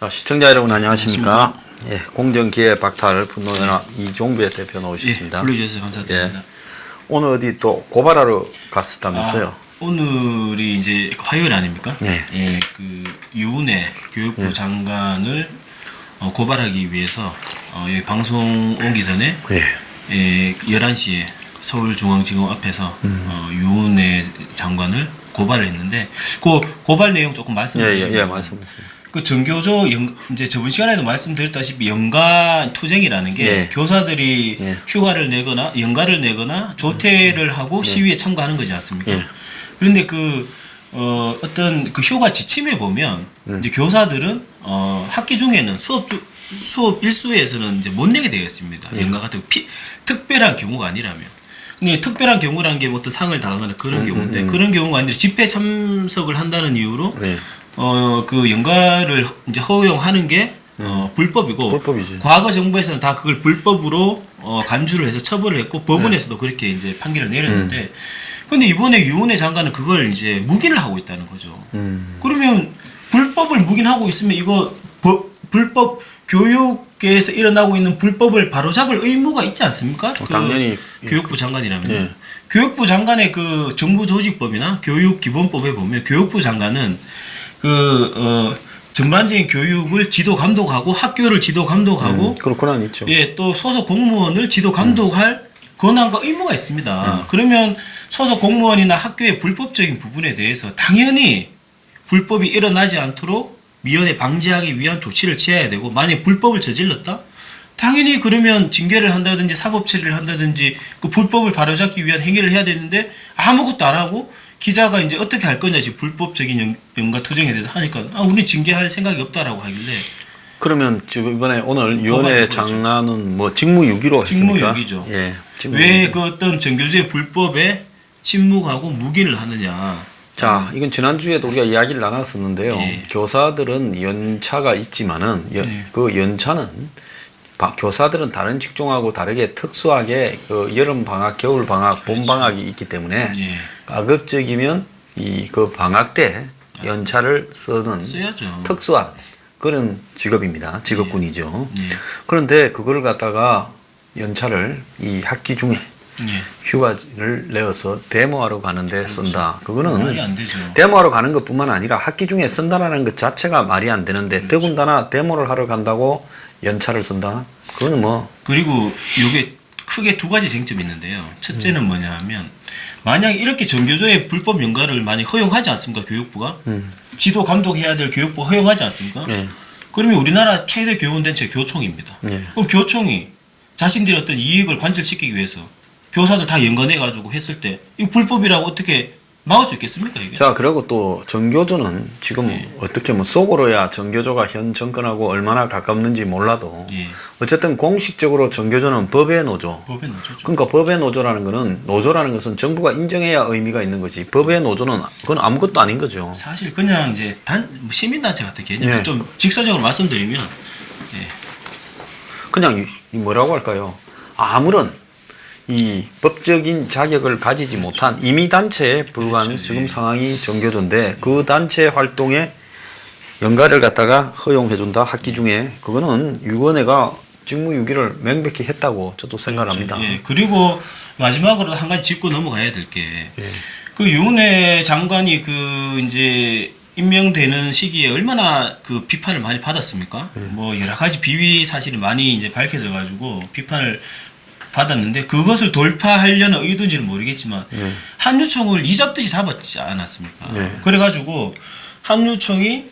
자, 시청자 여러분 안녕하십니까? 예, 공정기회 박탈 분노연합 이종배 대표 나오셨습니다. 예, 불러주셔서 감사드립니다. 예, 오늘 어디 또 고발하러 갔었다면서요? 오늘이 이제 화요일 아닙니까? 네. 예, 그 유은혜 교육부 장관을 고발하기 위해서 여기 방송 오기 전에 예, 11시에 서울중앙지검 앞에서 유은혜 장관을 고발을 했는데 그 고발 내용 조금 말씀드리면 예, 말씀하세요. 그 전교조 이제 저번 시간에도 말씀드렸다시피 연가 투쟁이라는 게 교사들이 휴가를 내거나 연가를 내거나 조퇴를 하고 시위에 참가하는 거지 않습니까? 그런데 어떤 그 휴가 지침에 보면 이제 교사들은 학기 중에는 수업 일수에서는 이제 못 내게 되어 있습니다. 연가 같은 특별한 경우가 아니라면. 근데 특별한 경우라는 게 뭐 어떤 상을 당하거나 그런 경우인데 그런 경우가 아니라 집회 참석을 한다는 이유로 그 연가를 이제 허용하는 게 불법이고 불법이지. 과거 정부에서는 다 그걸 불법으로 간주를 해서 처벌을 했고 법원에서도 그렇게 이제 판결을 내렸는데 근데 이번에 유은혜 장관은 그걸 이제 묵인을 하고 있다는 거죠. 그러면 불법을 묵인하고 있으면 이거 불법 교육계에서 일어나고 있는 불법을 바로잡을 의무가 있지 않습니까? 당연히 교육부 장관이라면 교육부 장관의 그 정부조직법이나 교육기본법에 보면 교육부 장관은 전반적인 교육을 지도 감독하고 학교를 지도 감독하고 그런 권한이 있죠. 예, 또 소속 공무원을 지도 감독할 권한과 의무가 있습니다. 그러면 소속 공무원이나 학교의 불법적인 부분에 대해서 당연히 불법이 일어나지 않도록 미연에 방지하기 위한 조치를 취해야 되고 만약 불법을 저질렀다? 당연히 그러면 징계를 한다든지 사법 처리를 한다든지 그 불법을 바로잡기 위한 행위를 해야 되는데 아무것도 안 하고 기자가 이제 어떻게 할 거냐 지금 불법적인 연가 투쟁에 대해서 하니까 우리 징계할 생각이 없다라고 하길래 그러면 지금 이번에 오늘 유은혜 장관은 뭐 직무유기로 했습니까? 직무유기죠. 예, 왜 그 어떤 전교조의 불법에 침묵하고 묵인을 하느냐. 자, 이건 지난주에도 우리가 이야기를 나눴었는데요. 교사들은 연차가 있지만은 그 연차는 교사들은 다른 직종하고 다르게 특수하게 그 여름 방학, 겨울 방학, 봄 방학이 있기 때문에 가급적이면 그 방학 때 연차를 쓰는 써야죠. 특수한 그런 직업입니다. 직업군이죠. 그런데 그걸 갖다가 연차를 이 학기 중에 휴가를 내어서 데모하러 가는데 쓴다. 그거는 말이 안 되죠. 데모하러 가는 것뿐만 아니라 학기 중에 쓴다라는 것 자체가 말이 안 되는데 더군다나 데모를 하러 간다고 연차를 쓴다. 그거는 뭐 그리고 이게 크게 두 가지 쟁점이 있는데요. 첫째는 뭐냐 하면 만약 이렇게 전교조의 불법 연가를 많이 허용하지 않습니까? 교육부가 지도 감독해야 될 교육부 허용하지 않습니까? 그러면 우리나라 최대 교원단체 교총입니다. 그럼 교총이 자신들의 어떤 이익을 관철시키기 위해서 교사들 다 연관해가지고 했을 때 이거 불법이라고 어떻게 막을 수 있겠습니까? 이게? 자, 그리고 또 전교조는 지금 어떻게 뭐 속으로야 전교조가 현 정권하고 얼마나 가깝는지 몰라도 어쨌든 공식적으로 전교조는 법의 노조. 법의 노조죠. 그러니까 법의 노조라는 거는 노조라는 것은 정부가 인정해야 의미가 있는 거지. 법의 노조는 그건 아무것도 아닌 거죠. 사실 그냥 이제 시민단체 같은 개념 좀 직설적으로 말씀드리면 그냥 뭐라고 할까요? 아무런 이 법적인 자격을 가지지 못한 임의단체에 불과한 지금 상황이 전교조인데 그 단체 활동에 연가를 갖다가 허용해준다 학기 중에 그거는 유은혜가 직무유기를 명백히 했다고 저도 생각합니다. 그리고 마지막으로 한 가지 짚고 넘어가야 될 게 그 유은혜 장관이 이제 임명되는 시기에 얼마나 그 비판을 많이 받았습니까? 뭐 여러 가지 비위 사실이 많이 이제 밝혀져 가지고 비판을 받았는데 그것을 돌파하려는 의도인지는 모르겠지만 한유총을 이잡듯이 잡았지 않았습니까? 그래가지고 한유총이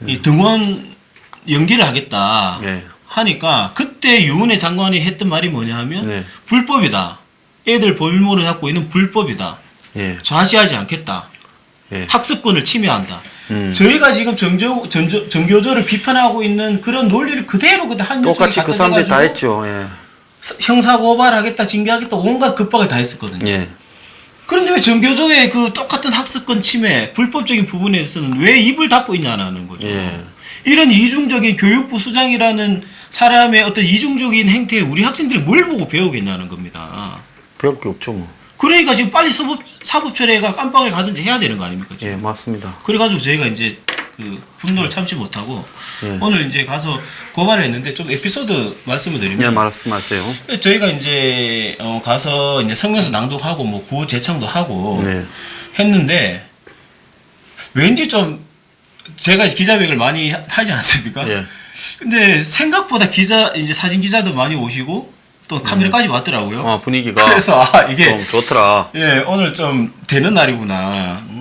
이 등원 연기를 하겠다 하니까 그때 유은혜 장관이 했던 말이 뭐냐 하면 불법이다. 애들 볼모를 잡고 있는 불법이다. 좌시하지 않겠다. 학습권을 침해한다. 저희가 지금 전교조를 비판하고 있는 그런 논리를 그대로 그때 한유총이 똑같이 그 사람들이 다 했죠. 형사고발하겠다, 징계하겠다, 온갖 급박을 다 했었거든요. 그런데 왜 전교조의 그 똑같은 학습권 침해, 불법적인 부분에서는 왜 입을 닫고 있냐는 거죠. 이런 이중적인 교육부 수장이라는 사람의 어떤 이중적인 행태에 우리 학생들이 뭘 보고 배우겠냐는 겁니다. 배울 게 없죠 뭐. 그러니까 지금 빨리 사법처리가 깜빵을 가든지 해야 되는 거 아닙니까? 지금? 맞습니다. 그래가지고 저희가 이제 그 분노를 참지 못하고 예. 오늘 이제 가서 고발을 했는데 좀 에피소드 말씀을 드리면 예, 말씀하세요. 저희가 이제 가서 이제 성명서 낭독하고 뭐 구호 제창도 하고 네. 했는데 왠지 좀 제가 기자회견을 많이 하지 않습니까? 예. 근데 생각보다 이제 사진 기자도 많이 오시고 또 카메라까지 왔더라고요. 분위기가 그래서 이게 좀 좋더라. 예, 오늘 좀 되는 날이구나.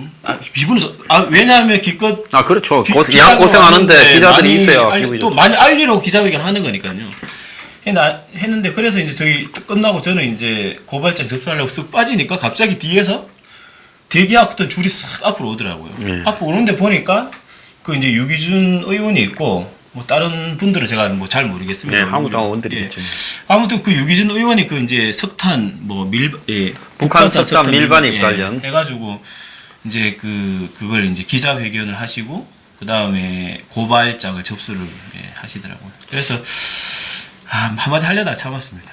기분이 왜냐하면 기껏 그렇죠. 기자들 양 고생하는데 왔는데 기자들이 많이 있어야 또 기분이 좋죠. 많이 알리려고 기자회견 하는 거니까요. 했는데 그래서 이제 저희 끝나고 저는 이제 고발장 접수하려고 쓱 빠지니까 갑자기 뒤에서 대기하던 줄이 싹 앞으로 오더라고요. 예. 앞으로 오는데 보니까 그 이제 유기준 의원이 있고 뭐 다른 분들은 제가 뭐 잘 모르겠습니다. 예, 한국당 의원들이 예. 있죠. 아무튼 그 유기준 의원이 그 이제 석탄 북한 석탄 밀반입 관련 해가지고 이제 그걸 이제 기자회견을 하시고 그 다음에 고발장을 접수를 하시더라고요. 그래서 한마디 하려다 참았습니다.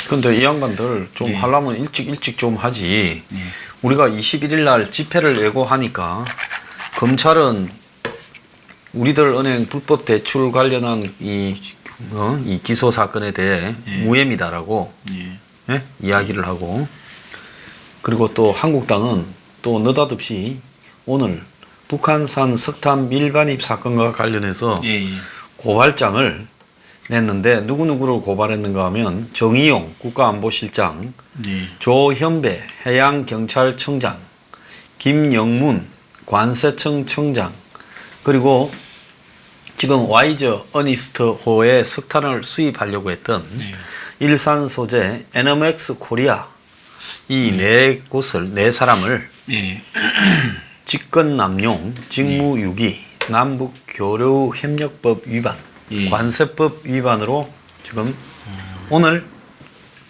근데 이 양반들 좀 예. 하려면 일찍 좀 하지. 예. 우리가 21일 날 집회를 예고하니까 검찰은 우리들 은행 불법 대출 관련한 이 기소 사건에 대해 예. 무혐의다라고 예. 이야기를 하고, 그리고 또 한국당은 또 느닷없이 오늘 북한산 석탄 밀반입 사건과 관련해서 예. 고발장을 냈는데 누구누구를 고발했는가 하면 정의용 국가안보실장, 예. 조현배 해양경찰청장, 김영문 관세청 청장, 그리고 지금 와이저 어니스트호에 석탄을 수입하려고 했던 예. 일산 소재 에너맥스 코리아 이 네 곳을, 네 사람을 예. 직권남용, 직무유기, 남북교류협력법 위반, 예. 관세법 위반으로 지금 오늘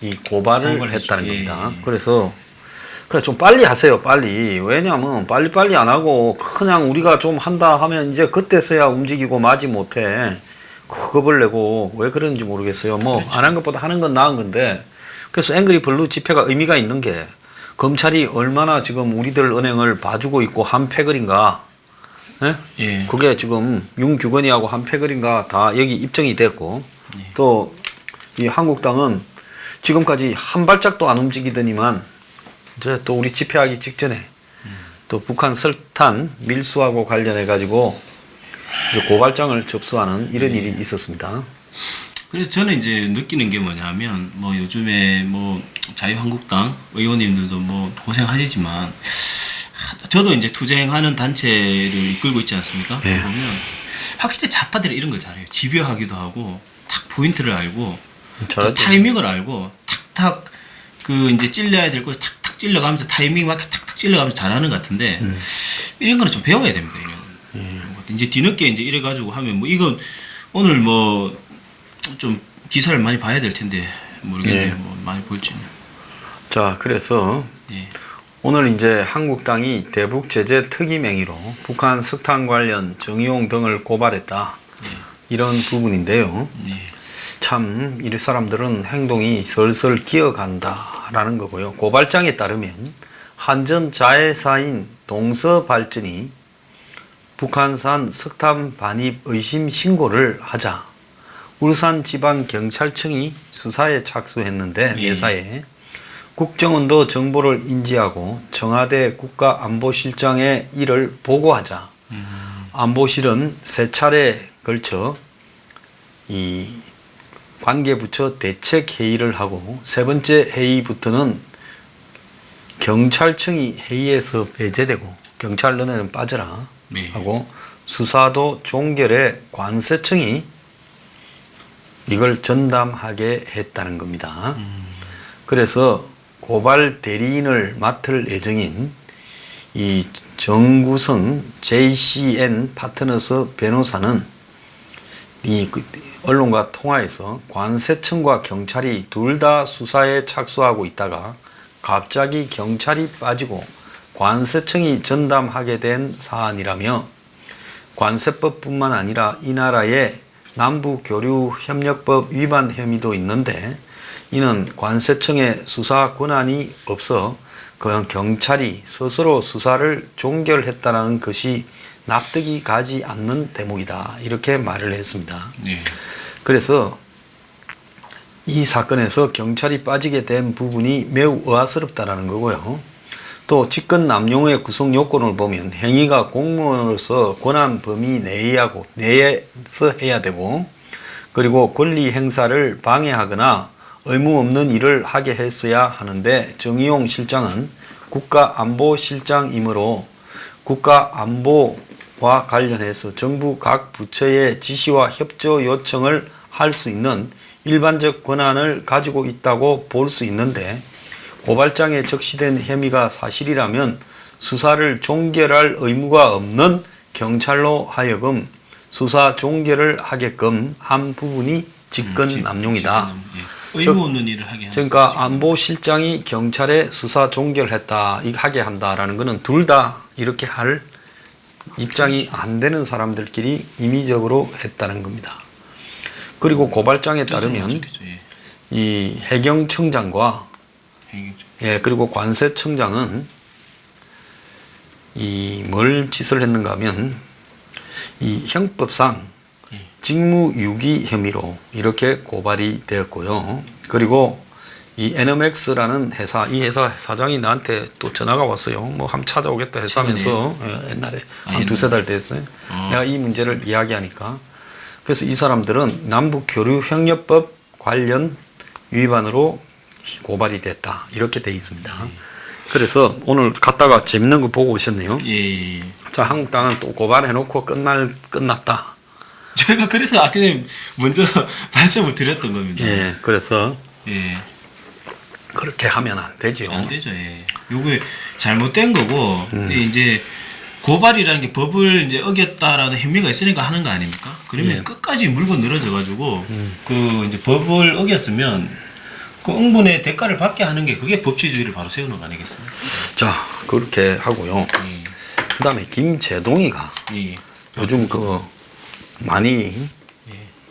이 고발을 했다는 예. 겁니다. 그래서 그래 좀 빨리 하세요, 빨리. 왜냐하면 빨리 안 하고 그냥 우리가 좀 한다 하면 이제 그때서야 움직이고 마지 못해. 겁을 내고 왜 그런지 모르겠어요. 뭐 안 한 것보다 하는 건 나은 건데. 그래서 앵그리 블루 집회가 의미가 있는 게 검찰이 얼마나 지금 우리들 은행을 봐주고 있고 한 패거리인가. 예? 예. 그게 지금 윤규건이하고 한 패거리인가 다 여기 입증이 됐고, 또 이 한국당은 지금까지 한 발짝도 안 움직이더니만 이제 또 우리 집회하기 직전에 또 북한 설탄 밀수하고 관련해 가지고 고발장을 접수하는 이런 일이 있었습니다. 그래서 저는 이제 느끼는 게 뭐냐면 뭐 요즘에 뭐 자유한국당 의원님들도 뭐 고생하시지만 저도 이제 투쟁하는 단체를 이끌고 있지 않습니까? 예. 보면 확실히 좌파들이 이런 걸 잘해요. 집요하기도 하고 탁 포인트를 알고 또 잘하죠. 타이밍을 알고 탁탁 그 이제 찔려야 될 거 탁탁 찔러가면서 타이밍 맞게 탁탁 찔러가면서 잘하는 것 같은데 이런 거는 좀 배워야 됩니다. 이런 이제 뒤늦게 이제 이래 가지고 하면 뭐 이건 오늘 뭐 좀 기사를 많이 봐야 될 텐데 모르겠네요. 예. 뭐 많이 볼지는. 자, 그래서 예. 오늘 이제 한국당이 대북 제재 특임 행위로 북한 석탄 관련 정의용 등을 고발했다. 이런 부분인데요. 예. 참 이 사람들은 행동이 슬슬 기어간다라는 거고요. 고발장에 따르면 한전 자회사인 동서발전이 북한산 석탄 반입 의심 신고를 하자 울산지방경찰청이 수사에 착수했는데 내사에 국정원도 정보를 인지하고 청와대 국가안보실장에 이를 보고하자 안보실은 세 차례에 걸쳐 이 관계부처 대책회의를 하고 세 번째 회의부터는 경찰청이 회의에서 배제되고 경찰 너네는 빠져라 하고 수사도 종결해 관세청이 이걸 전담하게 했다는 겁니다. 그래서 고발 대리인을 맡을 예정인 이 정구성 JCN 파트너스 변호사는 이 언론과 통화에서 관세청과 경찰이 둘 다 수사에 착수하고 있다가 갑자기 경찰이 빠지고 관세청이 전담하게 된 사안이라며 관세법뿐만 아니라 이 나라의 남북교류협력법 위반 혐의도 있는데 이는 관세청의 수사 권한이 없어 그냥 경찰이 스스로 수사를 종결했다는 것이 납득이 가지 않는 대목이다. 이렇게 말을 했습니다. 네. 그래서 이 사건에서 경찰이 빠지게 된 부분이 매우 의아스럽다라는 거고요. 또 직권 남용의 구성 요건을 보면 행위가 공무원으로서 권한 범위 내에서 해야 되고, 그리고 권리 행사를 방해하거나 의무 없는 일을 하게 했어야 하는데, 정의용 실장은 국가안보실장이므로 국가안보와 관련해서 정부 각 부처의 지시와 협조 요청을 할 수 있는 일반적 권한을 가지고 있다고 볼 수 있는데, 고발장에 적시된 혐의가 사실이라면 수사를 종결할 의무가 없는 경찰로 하여금 수사 종결을 하게끔 한 부분이 직권 남용이다. 의무 없는 일을 하게 하는 그러니까 안보실장이 경찰에 수사 종결했다, 하게 한다라는 것은 둘 다 이렇게 할 입장이 안 되는 사람들끼리 임의적으로 했다는 겁니다. 그리고 고발장에 따르면 이 해경청장과 그리고 관세청장은 이 뭘 짓을 했는가 하면 이 형법상 직무유기 혐의로 이렇게 고발이 되었고요. 그리고 이 NMX라는 회사, 이 회사 사장이 나한테 또 전화가 왔어요. 뭐 한번 찾아오겠다 해서 하면서 옛날에 한 두세 달 됐어요. 내가 이 문제를 이야기하니까. 그래서 이 사람들은 남북교류협력법 관련 위반으로 고발이 됐다. 이렇게 돼 있습니다. 그래서 오늘 갔다가 재밌는 거 보고 오셨네요. 예. 자, 한국당은 또 고발해놓고 끝났다. 제가 그래서 아까 먼저 말씀을 드렸던 겁니다. 예, 그래서 예. 그렇게 하면 안 되죠. 안 되죠. 예. 요게 잘못된 거고 이제 고발이라는 게 법을 이제 어겼다라는 혐의가 있으니까 하는 거 아닙니까? 그러면 끝까지 물고 늘어져 가지고 그 이제 법을 어겼으면 그 응분의 대가를 받게 하는 게 그게 법치주의를 바로 세우는 거 아니겠습니까? 자, 그렇게 하고요. 그다음에 김재동이가 요즘 그 많이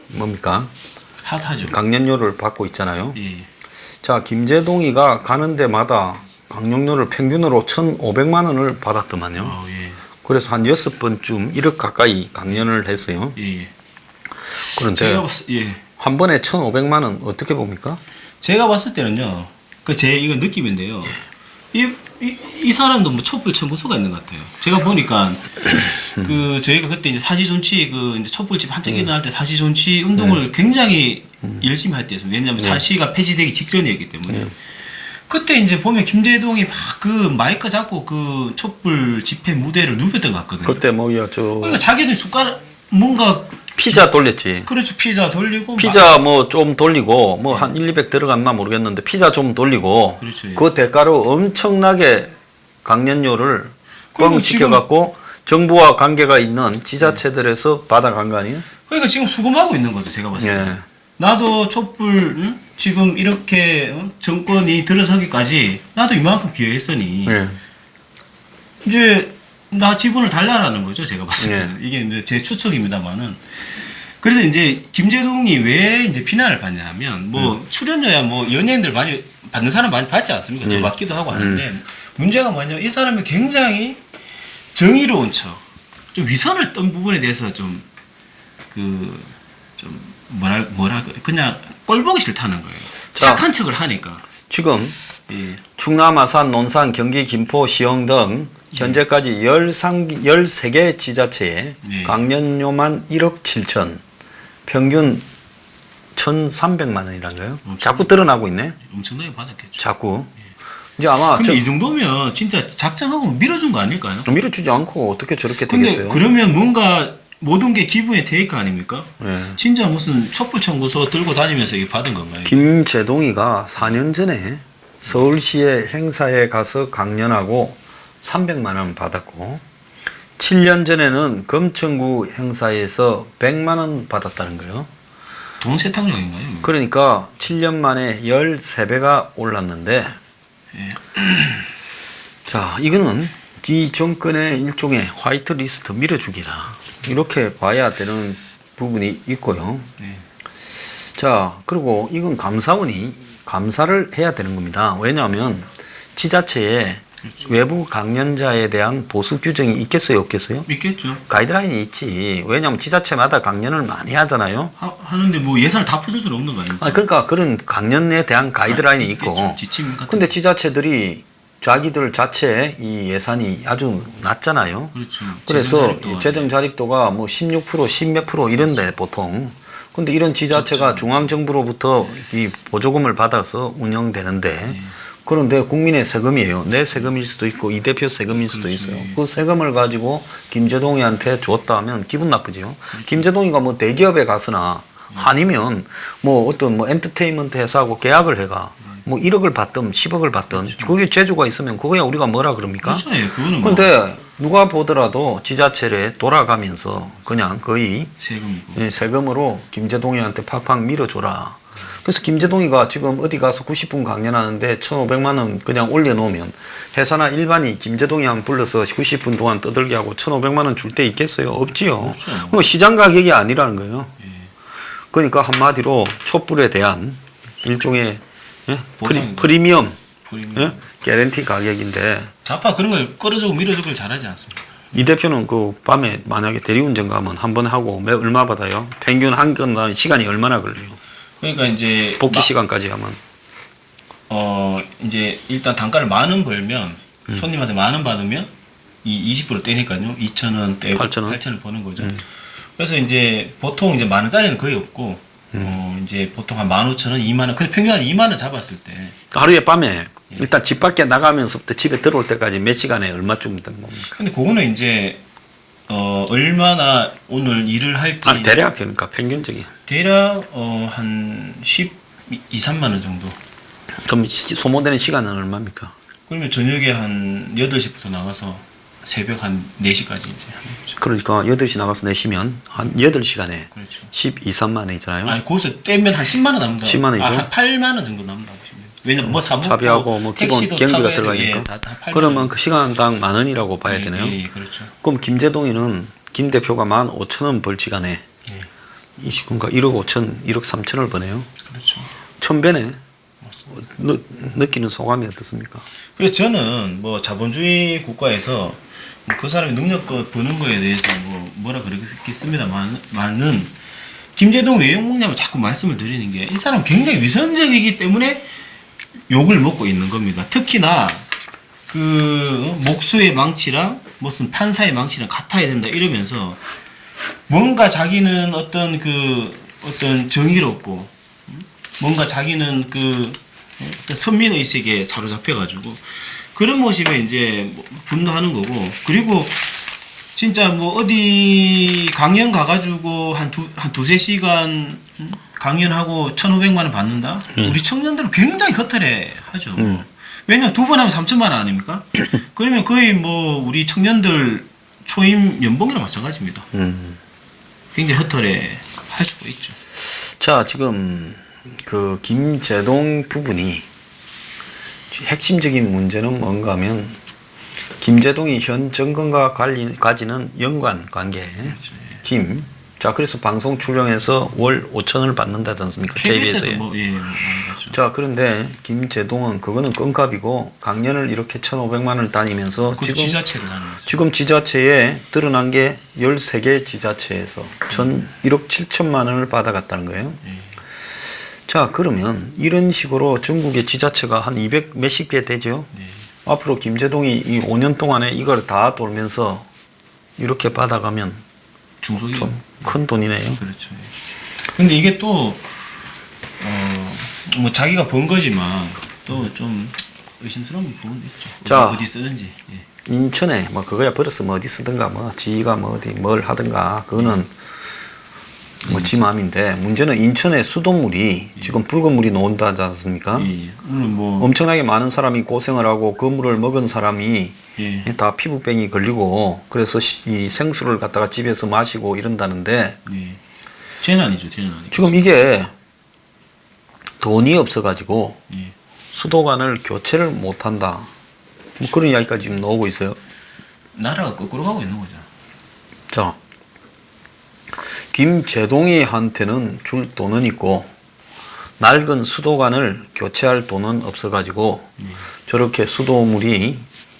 뭡니까? 핫하죠. 강연료를 받고 있잖아요. 예. 자, 김재동이가 가는 데마다 강연료를 평균으로 1,500만 원을 받았더만요. 예. 그래서 한 6번쯤 1억 가까이 강연을 했어요. 예. 그런데 예. 한 번에 1,500만 원 어떻게 봅니까? 제가 봤을 때는요. 그 제 이거 느낌인데요. 이 사람도 뭐 촛불 청구서가 있는 것 같아요. 제가 보니까 그 저희가 그때 이제 사시존치 그 이제 촛불집 한창 일어날 때 사시존치 운동을 굉장히 열심히 할 때였습니다. 왜냐하면 사시가 폐지되기 직전이었기 때문에. 그때 이제 보면 김대동이 막 그 마이크 잡고 그 촛불 집회 무대를 누볐던 것 같거든요. 그때 뭐야 그러니까 자기들 숟가락 뭔가 피자 돌렸지. 그렇죠. 피자 돌리고 피자 뭐 좀 돌리고 뭐 한 1, 200 들어갔나 모르겠는데 피자 좀 돌리고 그렇죠. 그 대가로 엄청나게 강연료를 뻥 지켜갖고 정부와 관계가 있는 지자체들에서 받아간 거 아니에요? 그러니까 지금 수금하고 있는 거죠. 제가 봤을 때. 예. 나도 촛불 지금 이렇게 정권이 들어서기까지 나도 이만큼 기여했으니 예. 이제 나 지분을 달라라는 거죠. 제가 봤을 때는. 이게 이제 제 추측입니다만은. 그래서 이제 김재동이 왜 이제 비난을 받냐면 뭐 출연료야 뭐 연예인들 많이 받는 사람 많이 받지 않습니까? 저 받기도 하고 하는데 문제가 뭐냐면 이 사람이 굉장히 정의로운 척, 좀 위선을 떤 부분에 대해서 좀 뭐랄까 그냥 꼴 보기 싫다는 거예요. 자, 착한 척을 하니까. 지금 예. 충남, 아산, 논산, 경기, 김포, 시흥 등 현재까지 13개 지자체에 강연료만 1억 7천, 평균 1,300만 원이란가요? 자꾸 드러나고 있네. 엄청나게 받았겠죠. 자꾸. 이제 아마 근데 이 정도면 진짜 작정하고 밀어준 거 아닐까요? 밀어주지 않고 어떻게 저렇게 근데 되겠어요? 그러면 뭔가 모든 게 기부의 테이크 아닙니까? 네. 진짜 무슨 촛불 청구서 들고 다니면서 이게 받은 건가요? 김재동이가 4년 전에 서울시의 행사에 가서 강연하고 300만 원 받았고 7년 전에는 금천구 행사에서 100만 원 받았다는 거예요. 돈 세탁용인가요? 그러니까 7년 만에 13배가 올랐는데 자, 이거는 이 정권의 일종의 화이트 리스트 밀어주기라 이렇게 봐야 되는 부분이 있고요. 자, 그리고 이건 감사원이 감사를 해야 되는 겁니다. 왜냐하면 지자체에 그렇죠. 외부 강연자에 대한 보수 규정이 있겠어요, 없겠어요? 있겠죠. 가이드라인이 있지. 왜냐하면 지자체마다 강연을 많이 하잖아요. 하는데 뭐 예산을 다 풀 수는 없는 거 아닙니까? 그러니까 그런 강연에 대한 가이드라인이 있고. 있겠죠. 지침 같은. 근데 지자체들이 자기들 자체 이 예산이 아주 낮잖아요. 그렇죠. 그래서 재정 자립도가 뭐 16%, 10몇 프로 이런데 보통. 근데 이런 지자체가 그렇죠. 중앙정부로부터 이 보조금을 받아서 운영되는데 그런데 국민의 세금이에요. 내 세금일 수도 있고 이 대표 세금일 수도 그렇죠. 있어요. 그 세금을 가지고 김재동이한테 줬다 하면 기분 나쁘죠. 김재동이가 뭐 대기업에 가서나 아니면 뭐 어떤 뭐 엔터테인먼트 회사하고 계약을 해가 뭐 1억을 받든 10억을 받든 그게 재주가 있으면 그거야 우리가 뭐라 그럽니까? 그렇죠. 예, 그거는 뭐 근데 누가 보더라도 지자체에 돌아가면서 그냥 거의 세금이고. 세금으로 김재동이한테 팍팍 밀어줘라. 그래서 김재동이가 지금 어디 가서 90분 강연하는데 1,500만 원 그냥 올려놓으면 회사나 일반이 김재동이 한 불러서 90분 동안 떠들게 하고 1,500만 원 줄 때 있겠어요? 없지요. 그렇죠. 그럼 시장 가격이 아니라는 거예요. 예. 그러니까 한마디로 촛불에 대한 일종의 보상인 프리미엄, 프리미엄. 개런티 가격인데 좌파 그런 걸 끌어주고 밀어주고 잘하지 않습니까? 이 대표는 그 밤에 만약에 대리운전 가면 한 번 하고 얼마 받아요? 평균 한 건 시간이 얼마나 걸려요? 그러니까 이제 복귀 시간까지 하면 이제 일단 단가를 10,000원 벌면 손님한테 10,000원 받으면 이 20% 떼니까요. 2,000원 떼고 8,000원? 8,000원 버는 거죠. 그래서 이제 보통 이제 10,000원짜리는 거의 없고 이제 보통 한 15,000원, 20,000원. 근데 평균 한 20,000원 잡았을 때 하루에 밤에 일단 집 밖에 나가면서부터 집에 들어올 때까지 몇 시간에 얼마쯤 되는 겁니까? 근데 그거는 이제 얼마나 오늘 일을 할지 대략 그러니까 평균적인. 대략 한 12, 3만 원 정도. 그럼 소모되는 시간은 얼마입니까? 그러면 저녁에 한 8시부터 나가서 새벽 한 4시까지 이제 하는 거죠. 그러니까 8시 나가서 내시면 한 8시간에 그렇죠. 12, 3만 원이잖아요. 아니 거기서 떼면 한 10만 원 남는다. 10만 원이죠? 한 8만 원 정도 남는다고 보시면 돼요. 왜냐면 뭐 사먹고 차비하고 뭐 기본 택시도 경비가 타고 해야 들어가니까. 돼. 다 8만 그러면 원. 그 시간당 10,000원이라고 봐야 되네요. 예, 그렇죠. 그럼 김재동이는 김 대표가 15,000원 벌지간에 예, 그러니까 1억 5천, 1억 3천을 버네요. 그렇죠. 1,000배네. 느끼는 소감이 어떻습니까? 그래서 저는 뭐 자본주의 국가에서 뭐그 사람의 능력껏 버는 거에 대해서 뭐라 그러겠습니다만은 김재동 왜 욕먹냐면 자꾸 말씀을 드리는 게 이 사람 굉장히 위선적이기 때문에 욕을 먹고 있는 겁니다. 특히나 그 목수의 망치랑 무슨 판사의 망치랑 같아야 된다 이러면서 뭔가 자기는 어떤 정의롭고 뭔가 자기는 어떤 선민의식에 사로잡혀가지고 그런 모습에 이제 분노하는 거고 그리고 진짜 뭐 어디 강연 가가지고 한 두세 시간 강연하고 1,500만 원 받는다? 우리 청년들은 굉장히 허탈해 하죠. 왜냐면 2번 하면 3,000만 원 아닙니까? 그러면 거의 뭐 우리 청년들 초임 연봉이랑 마찬가지입니다. 굉장히 허탈해 하시고 있죠. 자, 지금 그 김재동 부분이 핵심적인 문제는 뭔가 하면 김재동이 현 정권과 가지는 연관 관계. 자, 그래서 방송 출연해서 월 5천을 받는다지 않습니까? KBS에. 자, 그런데 김재동은 그거는 껌값이고 강연을 이렇게 1,500만 원을 다니면서 지금 지자체에 드러난 게 13개 지자체에서 1억 7천만 원을 받아갔다는 거예요. 자, 그러면 이런 식으로 전국의 지자체가 한 200 몇십 개 되죠. 앞으로 김재동이 이 5년 동안에 이걸 다 돌면서 이렇게 받아가면 중소기업 좀 큰 돈이네요. 그렇죠. 근데 이게 또 뭐 자기가 번 거지만 또 좀 의심스러운 부분도 있죠. 자, 어디 쓰는지. 예. 인천에 뭐 그거야 버렸으면 어디 쓰든가 뭐 지가 뭐 어디 뭘 하든가 그거는 뭐 지 마음인데 문제는 인천에 수돗물이 지금 붉은 물이 나온다지 않습니까? 오늘 뭐 엄청나게 많은 사람이 고생을 하고 그 물을 먹은 사람이 다 피부병이 걸리고 그래서 이 생수를 갖다가 집에서 마시고 이런다는데 재난이죠. 지금 이게 돈이 없어가지고 수도관을 교체를 못한다. 뭐 그런 이야기까지 지금 나오고 있어요. 나라가 거꾸로 가고 있는 거죠. 자, 김재동이한테는 줄 돈은 있고 낡은 수도관을 교체할 돈은 없어가지고 저렇게 수도물이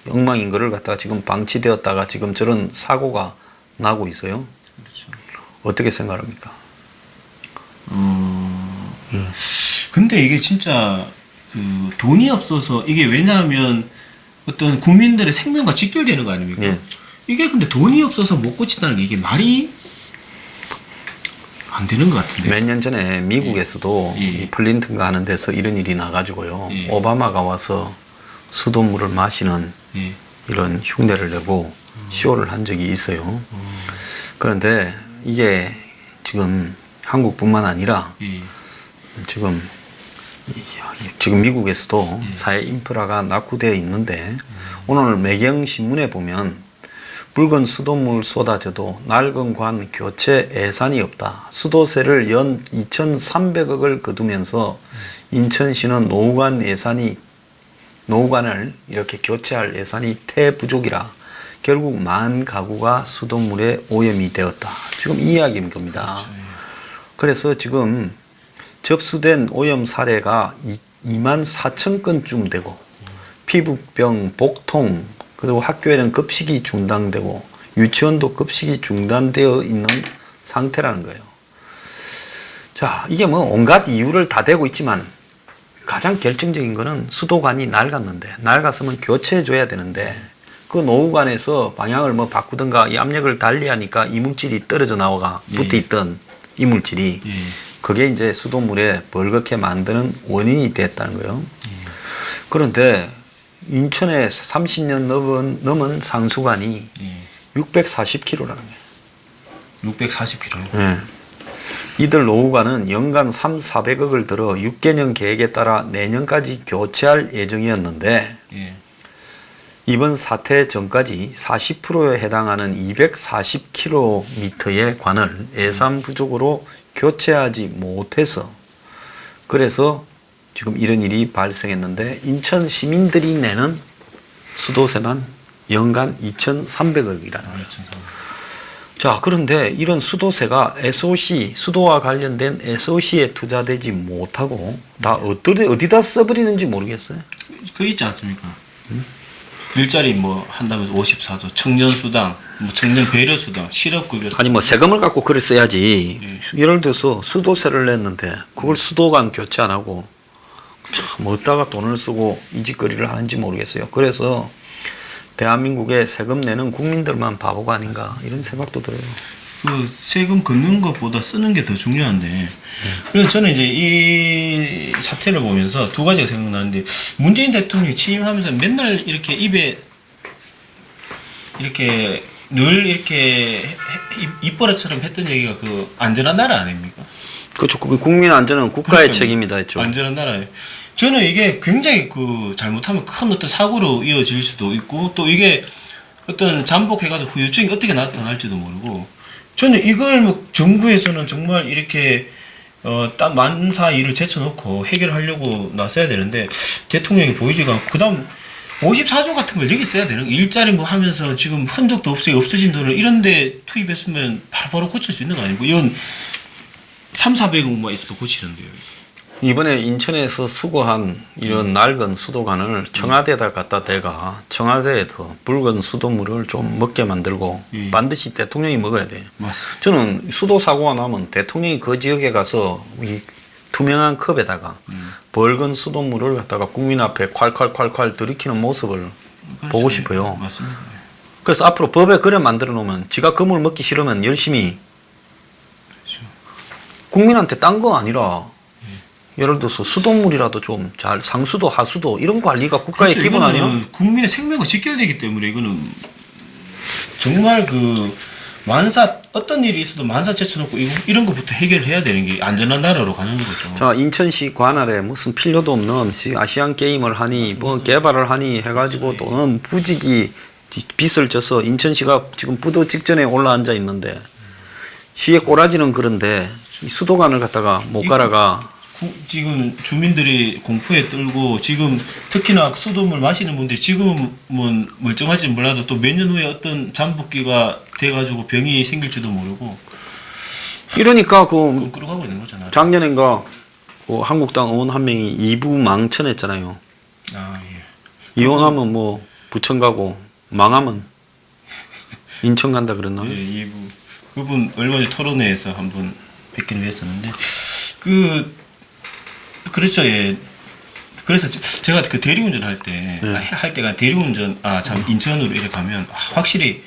엉망인 거를 갖다가 지금 방치되었다가 지금 저런 사고가 나고 있어요. 그렇죠. 어떻게 생각합니까? 근데 이게 진짜 그 돈이 없어서 이게 왜냐하면 어떤 국민들의 생명과 직결되는 거 아닙니까? 예. 이게 근데 돈이 없어서 못 고친다는 게 이게 말이 안 되는 것 같은데. 몇 년 전에 미국에서도 예. 이 플린턴가 하는 데서 이런 일이 나가지고요. 예. 오바마가 와서 수돗물을 마시는 예. 이런 흉내를 내고 쇼를 한 적이 있어요. 그런데 이게 지금 한국뿐만 아니라 예. 지금 미국에서도 사회 인프라가 낙후되어 있는데 오늘 매경 신문에 보면 붉은 수돗물 쏟아져도 낡은 관 교체 예산이 없다. 수도세를 연 2,300억을 거두면서 인천시는 노후관을 이렇게 교체할 예산이 태부족이라 결국 만 가구가 수돗물에 오염이 되었다. 지금 이 이야기인 겁니다. 그래서 지금 접수된 오염 사례가 2만 4천 건쯤 되고 피부병, 복통, 그리고 학교에는 급식이 중단되고 유치원도 급식이 중단되어 있는 상태라는 거예요. 자, 이게 뭐 온갖 이유를 다 대고 있지만 가장 결정적인 거는 수도관이 낡았으면 교체해 줘야 되는데 그 노후관에서 방향을 뭐 바꾸든가 이 압력을 달리 하니까 이물질이 떨어져 나와가 붙어 있던 이물질이 그게 이제 수돗물에 벌겋게 만드는 원인이 됐다는 거예요. 그런데 인천에 30년 넘은 상수관이 640km라는 거예요. 640km. 네. 이들 노후관은 연간 400억을 들어 6개년 계획에 따라 내년까지 교체할 예정이었는데 예. 이번 사태 전까지 40%에 해당하는 240km의 관을 예산 부족으로 교체하지 못해서 그래서 지금 이런 일이 발생했는데 인천 시민들이 내는 수도세만 연간 2,300억이라는 거예요. 자, 그런데 이런 수도세가 수도와 관련된 SOC에 투자되지 못하고 다 어디다 써버리는지 모르겠어요. 그 있지 않습니까? 일자리 뭐 한다면 54조, 청년수당, 뭐 청년 배려수당, 실업급여. 아니 뭐 세금을 갖고 글을 써야지. 예를 들어서 수도세를 냈는데 그걸 수도관 교체 안 하고 참 어디다가 돈을 쓰고 이 짓거리를 하는지 모르겠어요. 그래서 대한민국에 세금 내는 국민들만 바보가 아닌가 이런 생각도 들어요. 그 세금 걷는 것보다 쓰는 게 더 중요한데. 그래서 저는 이제 이 사태를 보면서 두 가지가 생각나는데 문재인 대통령이 취임하면서 맨날 이렇게 입에 이렇게 늘 이렇게 입버릇처럼 했던 얘기가 그 안전한 나라 아닙니까? 그렇죠. 국민 안전은 국가의 그러니까요. 책임이다 했죠. 안전한 나라에. 저는 이게 굉장히 그 잘못하면 큰 어떤 사고로 이어질 수도 있고 또 이게 어떤 잠복해가지고 후유증이 어떻게 나타날지도 모르고 저는 이걸 뭐 정부에서는 정말 이렇게 딱 만사 일을 제쳐놓고 해결하려고 나서야 되는데 대통령이 보이지가 않고 그다음 54조 같은 걸 여기 써야 되는 일자리 뭐 하면서 지금 흔적도 없어요. 없어진 돈을 이런데 투입했으면 바로 고칠 수 있는 거 아니고 이건 3,400억만 있어도 고치는데요. 이번에 인천에서 수거한 이런 낡은 수도관을 청와대에다 갖다 대가 청와대에서 붉은 수돗물을 좀 먹게 만들고 반드시 대통령이 먹어야 돼요. 맞습니다. 저는 수도 사고가 나면 대통령이 그 지역에 가서 이 투명한 컵에다가 붉은 수돗물을 갖다가 국민 앞에 콸콸콸콸 들이키는 모습을 보고 싶어요. 맞습니다. 그래서 앞으로 법에 그래 만들어 놓으면 지가 그 물 먹기 싫으면 열심히 국민한테 딴 거 아니라 예를 들어서 수돗물이라도 좀 잘 상수도 하수도 이런 관리가 국가의 그렇죠. 기본 아니에요? 국민의 생명과 직결되기 때문에 이거는 정말 그 만사 어떤 일이 있어도 만사 제쳐놓고 이런 것부터 해결해야 되는 게 안전한 나라로 가는 거죠. 자, 인천시 관할에 무슨 필요도 없는 아시안 게임을 하니 뭐 개발을 하니 해가지고 또는 부지기 빚을 져서 인천시가 지금 부도 직전에 올라앉아 있는데 시의 꼬라지는 그런데 이 수도관을 갖다가 못 갈아가. 지금 주민들이 공포에 떨고 지금 특히나 수돗물 마시는 분들이 지금은 멀쩡할지 몰라도 또 몇 년 후에 어떤 잠복기가 돼가지고 병이 생길지도 모르고 이러니까 그 끌어가고 있는 거잖아요. 작년인가 그 한국당 의원 한 명이 2부 망천했잖아요. 아 예. 이혼하면 뭐 부천 가고 망하면 인천 간다 그랬나? 예, 이분 그분 얼마 전에 토론회에서 한번 뵙긴 했었는데 그렇죠. 예. 그래서 제가 그 대리운전 할 때가 대리운전 참 인천으로 이렇게 가면 확실히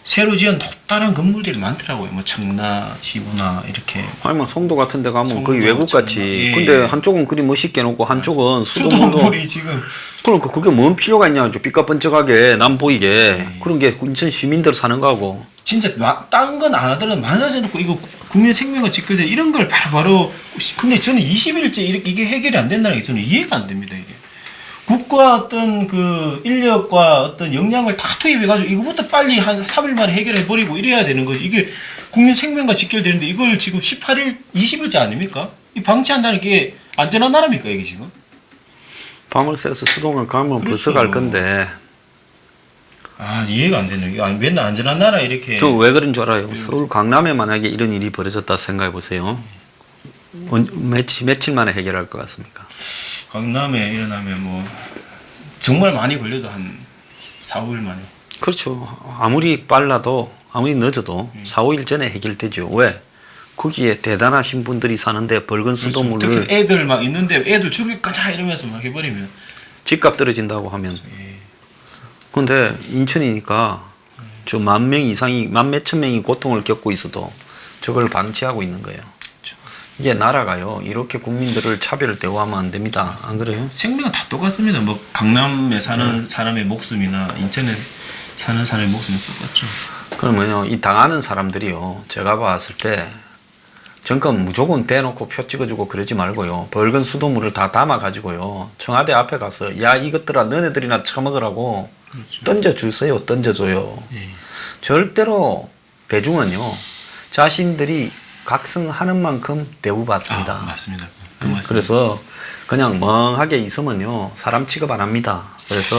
새로 지은 높다란 건물들이 많더라고요. 뭐 청라, 지부나 이렇게. 아니 뭐 송도 같은 데 가면 송도, 거의 외국 같이. 예. 근데 한쪽은 그리 멋있게 놓고 한쪽은 수돗물이 지금 그러니까 그게 뭔 필요가 있냐. 삐까뻔쩍하게 남 보이게. 그런 게 인천 시민들 사는 거하고. 진짜 딴 건 안 하더라도 만사제 놓고 이거 국민 생명과 직결돼 이런 걸 바로 근데 저는 20일째 이게 해결이 안 된다는 게 저는 이해가 안 됩니다. 이게 국가 어떤 그 인력과 어떤 역량을 다 투입해 가지고 이거부터 빨리 한 3일 만에 해결해 버리고 이래야 되는 거지. 이게 국민 생명과 직결되는데 이걸 지금 18일 20일째 아닙니까? 이 방치한다는 게 안전한 나라입니까 이게 지금? 밤을 새서 수도권 가면 그렇죠. 벌써 갈 건데. 이해가 안 되네. 맨날 안전한 나라 이렇게. 그 왜 그런 줄 알아요? 서울 강남에 만약에 이런 일이 벌어졌다 생각해 보세요. 며칠 만에 해결할 것 같습니까? 강남에 일어나면 뭐 정말 많이 걸려도 한 4, 5일 만에. 그렇죠. 아무리 빨라도 아무리 늦어도 4, 5일 전에 해결되죠. 왜? 거기에 대단하신 분들이 사는데 붉은 수돗물을 그렇죠. 특히 애들 막 있는데 애들 죽일 거자 이러면서 막 해버리면 집값 떨어진다고 하면. 예. 근데 인천이니까 저 10,000명 이상이 10,000몇 명이 고통을 겪고 있어도 저걸 방치하고 있는 거예요. 이게 나라가요. 이렇게 국민들을 차별 대우하면 안 됩니다. 안 그래요? 생명은 다 똑같습니다. 뭐 강남에 사는 사람의 목숨이나 인천에 사는 사람의 목숨이 똑같죠. 그러면요, 이 당하는 사람들이요, 제가 봤을 때 정권 무조건 대놓고 표 찍어주고 그러지 말고요, 붉은 수돗물을 다 담아가지고요, 청와대 앞에 가서 야 이것들아 너네들이나 처먹으라고 그렇죠. 던져주세요. 던져줘요. 예. 절대로 대중은요 자신들이 각성하는 만큼 대우받습니다. 맞습니다. 그래서 그냥 멍하게 있으면요 사람 취급 안 합니다. 그래서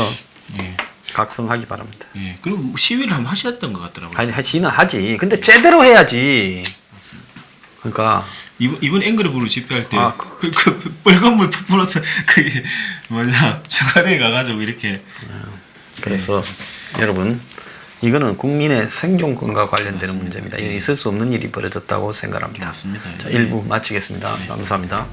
예. 각성하기 바랍니다. 예. 그리고 시위를 한번 하셨던 것 같더라고요. 아니 하지는 하지. 근데 제대로 해야지. 그러니까 이번 앵그레브로 집회할 때 그 빨간 물 풀어서 그게 뭐냐 청와대에 가가지고 이렇게. 그래서 여러분 이거는 국민의 생존권과 관련되는 문제입니다. 이건 있을 수 없는 일이 벌어졌다고 생각합니다. 맞습니다. 자, 1부 마치겠습니다. 감사합니다.